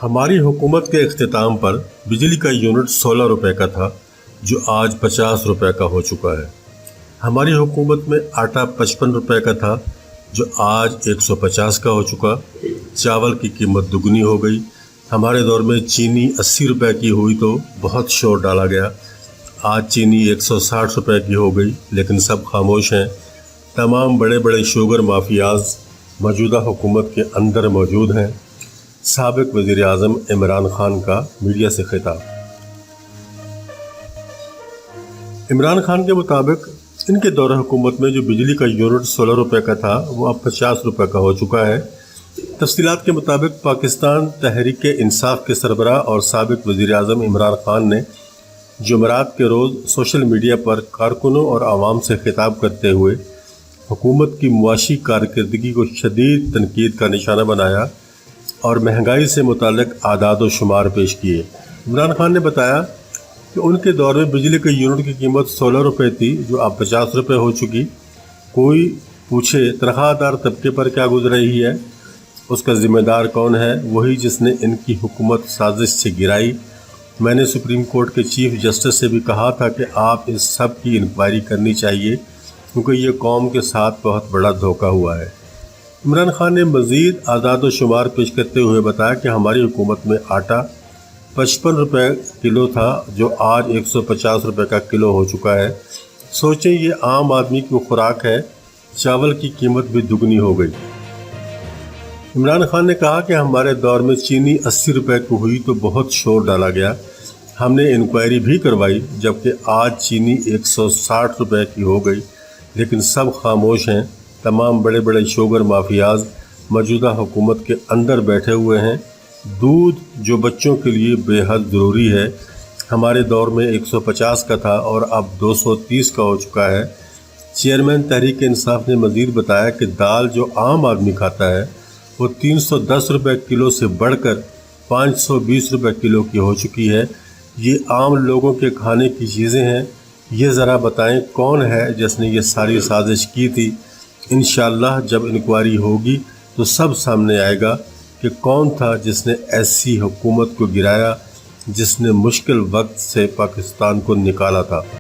हमारी हुकूमत के इख्तिताम पर बिजली का यूनिट 16 रुपए का था, जो आज 50 रुपए का हो चुका है। हमारी हुकूमत में आटा 55 रुपए का था, जो आज 150 का हो चुका। चावल की कीमत दुगनी हो गई। हमारे दौर में चीनी 80 रुपए की हुई तो बहुत शोर डाला गया। आज चीनी 160 रुपए की हो गई, लेकिन सब खामोश हैं। तमाम बड़े बड़े शुगर माफियाज मौजूदा हुकूमत के अंदर मौजूद हैं। साबिक वज़ीर आज़म इमरान खान का मीडिया से खिताब। इमरान खान के मुताबिक इनके दौर हुकूमत में जो बिजली का यूनिट 16 रुपए का था, वो अब 50 रुपए का हो चुका है। तफसीलात के मुताबिक पाकिस्तान तहरीक इंसाफ के सरबराह और साबिक वज़ीर आज़म इमरान खान ने जुमेरात के रोज़ सोशल मीडिया पर कारकुनों और आवाम से खिताब करते हुए हुकूमत की मुआशी कारकर्दगी को शदीद तनकीद का निशाना बनाया और महंगाई से मुताल्लिक़ आदाद व शुमार पेश किए। इमरान खान ने बताया कि उनके दौर में बिजली के यूनिट की कीमत 16 रुपये थी, जो अब 50 रुपये हो चुकी। कोई पूछे तनख्वाहदार तबके पर क्या गुजर रही है, उसका ज़िम्मेदार कौन है? वही जिसने इनकी हुकूमत साजिश से गिराई। मैंने सुप्रीम कोर्ट के चीफ जस्टिस से भी कहा था कि आप इस सब की इंक्वायरी करनी चाहिए, क्योंकि ये कौम के साथ बहुत बड़ा धोखा हुआ है। इमरान खान ने मज़ीद आदाद व शुमार पेश करते हुए बताया कि हमारी हुकूमत में आटा 55 रुपये किलो था, जो आज 150 रुपये का किलो हो चुका है। सोचें, ये आम आदमी की खुराक है। चावल की कीमत भी दुगनी हो गई। इमरान खान ने कहा कि हमारे दौर में चीनी 80 रुपये की हुई तो बहुत शोर डाला गया। हमने इंक्वायरी भी करवाई, जबकि आज चीनी 160 रुपये की हो गई, लेकिन सब खामोश हैं। तमाम बड़े बड़े शुगर माफियाज मौजूदा हुकूमत के अंदर बैठे हुए हैं। दूध जो बच्चों के लिए बेहद ज़रूरी है, हमारे दौर में 150 का था और अब 230 का हो चुका है। चेयरमैन तहरीक इंसाफ ने मज़ीद बताया कि दाल जो आम आदमी खाता है, वो 310 रुपये किलो से बढ़कर 520 रुपये किलो की हो चुकी है। ये आम लोगों के खाने की चीज़ें हैं। ये ज़रा बताएं कौन है जिसने ये सारी साजिश की थी। इंशाअल्लाह जब इंक्वायरी होगी तो सब सामने आएगा कि कौन था जिसने ऐसी हुकूमत को गिराया, जिसने मुश्किल वक्त से पाकिस्तान को निकाला था।